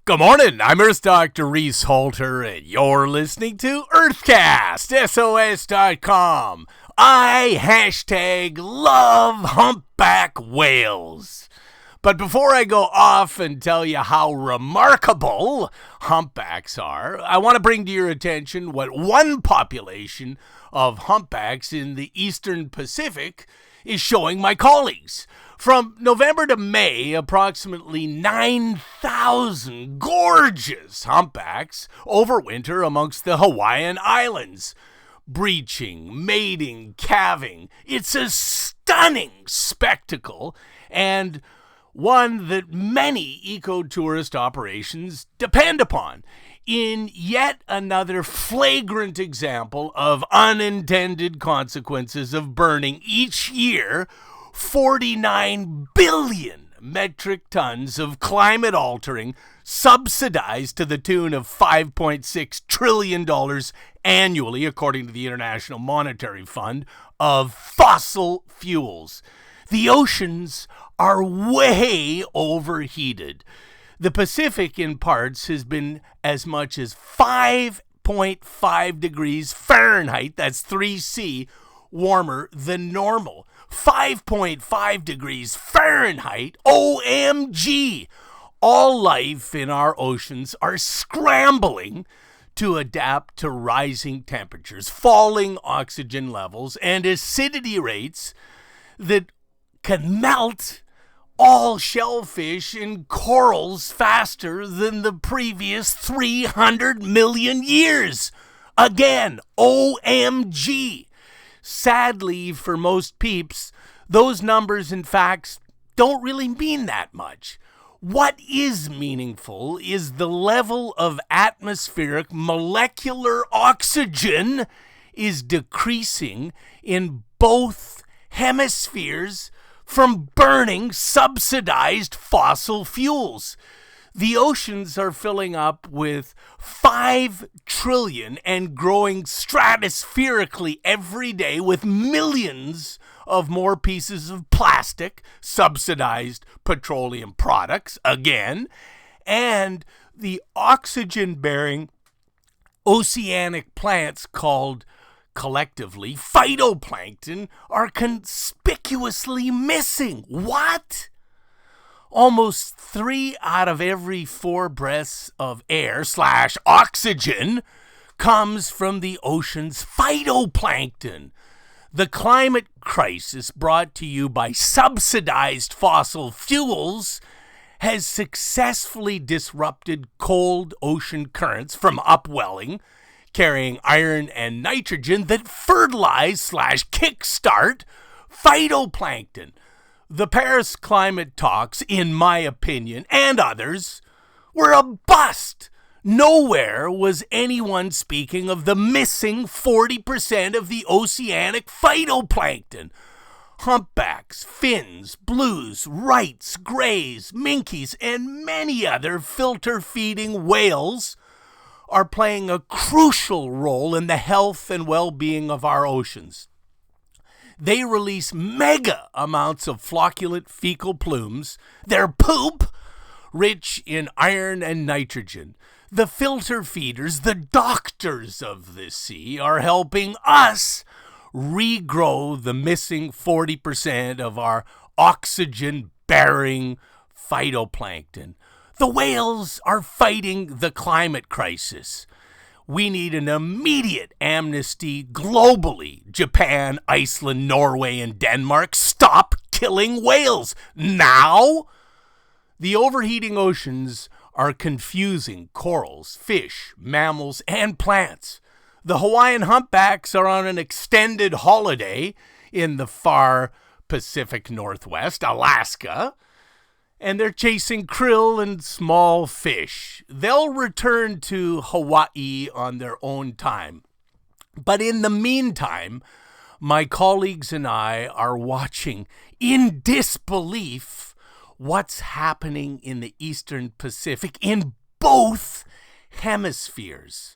Good morning, I'm Earth Dr. Reese Halter, and you're listening to Earthcast, SOS.com. I love humpback whales. But before I go off and tell you how remarkable humpbacks are, I want to bring to your attention what one population of humpbacks in the Eastern Pacific is showing my colleagues. From November to May, approximately 9,000 gorgeous humpbacks overwinter amongst the Hawaiian Islands. Breaching, mating, calving. It's a stunning spectacle and one that many eco-tourist operations depend upon. In yet another flagrant example of unintended consequences of burning each year, 49 billion metric tons of climate-altering, subsidized to the tune of $5.6 trillion annually, according to the International Monetary Fund, of fossil fuels. The oceans are way overheated. The Pacific, in parts, has been as much as 5.5 degrees Fahrenheit, that's 3C, warmer than normal. 5.5 degrees Fahrenheit, OMG! All life in our oceans are scrambling to adapt to rising temperatures, falling oxygen levels, and acidity rates that can melt all shellfish and corals faster than the previous 300 million years. Again, OMG! Sadly, for most peeps, those numbers and facts don't really mean that much. What is meaningful is the level of atmospheric molecular oxygen is decreasing in both hemispheres from burning subsidized fossil fuels. The oceans are filling up with 5 trillion and growing stratospherically every day with millions of more pieces of plastic, subsidized petroleum products, again, and the oxygen-bearing oceanic plants called collectively phytoplankton are conspicuously missing. What? Almost 3 out of every 4 breaths of air / oxygen comes from the ocean's phytoplankton. The climate crisis brought to you by subsidized fossil fuels has successfully disrupted cold ocean currents from upwelling, carrying iron and nitrogen that fertilize / kickstart phytoplankton. The Paris climate talks, in my opinion, and others, were a bust. Nowhere was anyone speaking of the missing 40% of the oceanic phytoplankton. Humpbacks, fins, blues, rights, grays, minkies, and many other filter-feeding whales are playing a crucial role in the health and well-being of our oceans. They release mega amounts of flocculent fecal plumes, their poop, rich in iron and nitrogen. The filter feeders, the doctors of the sea, are helping us regrow the missing 40% of our oxygen-bearing phytoplankton. The whales are fighting the climate crisis. We need an immediate amnesty globally. Japan, Iceland, Norway, and Denmark, stop killing whales now. The overheating oceans are confusing corals, fish, mammals, and plants. The Hawaiian humpbacks are on an extended holiday in the far Pacific Northwest, Alaska, and they're chasing krill and small fish. They'll return to Hawaii on their own time. But in the meantime, my colleagues and I are watching in disbelief what's happening in the Eastern Pacific in both hemispheres.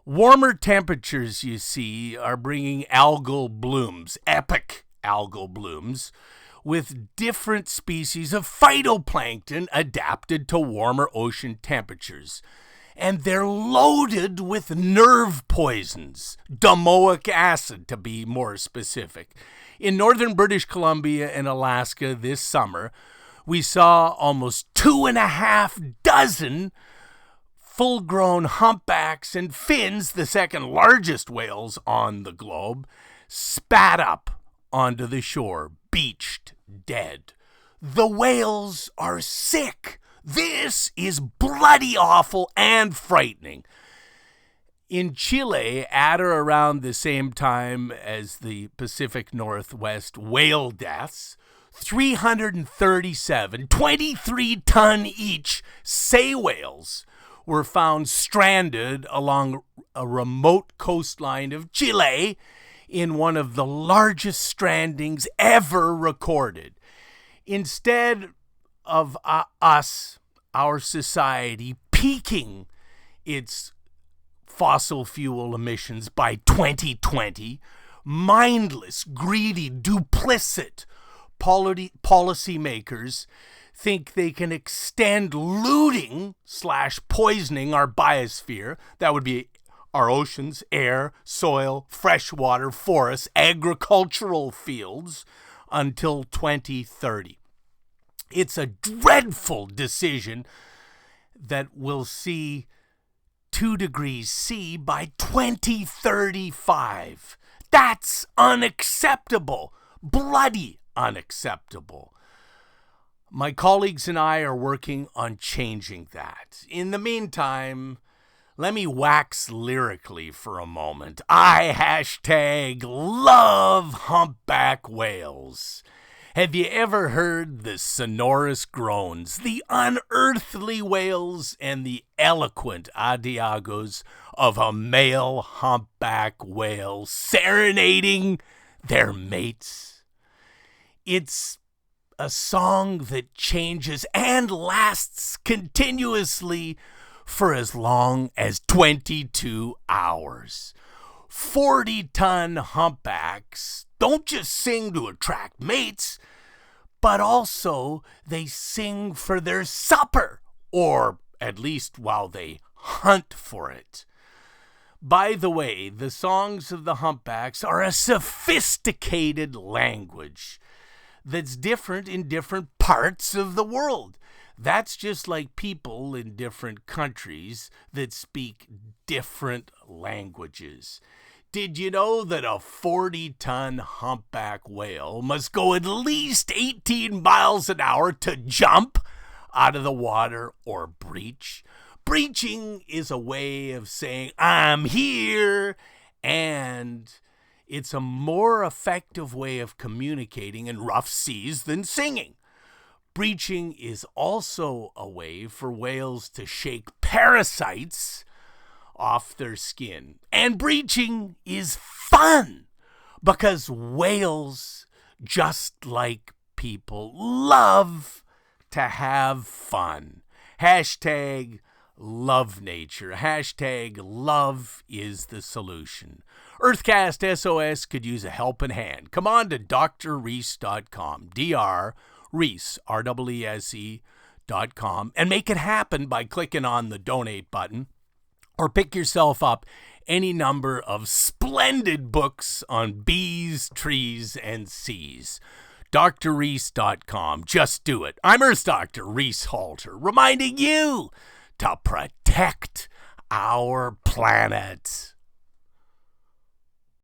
Warmer temperatures, you see, are bringing algal blooms, epic algal blooms, with different species of phytoplankton adapted to warmer ocean temperatures. And they're loaded with nerve poisons, domoic acid to be more specific. In northern British Columbia and Alaska this summer, we saw almost 2.5 dozen full-grown humpbacks and fins, the second largest whales on the globe, spat up onto the shore, beached dead. The whales are sick. This is bloody awful and frightening. In Chile, at or around the same time as the Pacific Northwest whale deaths, 337 23-ton each sei whales were found stranded along a remote coastline of Chile in one of the largest strandings ever recorded. Instead of our society, peaking its fossil fuel emissions by 2020, mindless, greedy, duplicit policymakers think they can extend looting / poisoning our biosphere. That would be our oceans, air, soil, freshwater, forests, agricultural fields until 2030. It's a dreadful decision that will see 2 degrees C by 2035. That's unacceptable. Bloody unacceptable. My colleagues and I are working on changing that. In the meantime, let me wax lyrically for a moment. I #love humpback whales. Have you ever heard the sonorous groans, the unearthly wails, and the eloquent adiagos of a male humpback whale serenading their mates? It's a song that changes and lasts continuously for as long as 22 hours. 40-ton humpbacks don't just sing to attract mates, but also they sing for their supper, or at least while they hunt for it. By the way, the songs of the humpbacks are a sophisticated language that's different in different parts of the world. That's just like people in different countries that speak different languages. Did you know that a 40-ton humpback whale must go at least 18 miles an hour to jump out of the water or breach? Breaching is a way of saying, I'm here, and it's a more effective way of communicating in rough seas than singing. Breaching is also a way for whales to shake parasites off their skin. And breaching is fun because whales, just like people, love to have fun. #love nature. #love is the solution. Earthcast SOS could use a helping hand. Come on to drreese.com, Reese, REESE.com, and make it happen by clicking on the donate button, or pick yourself up any number of splendid books on bees, trees, and seas. drreese.com. Just do it. I'm Earth Dr. Reese Halter, reminding you to protect our planet.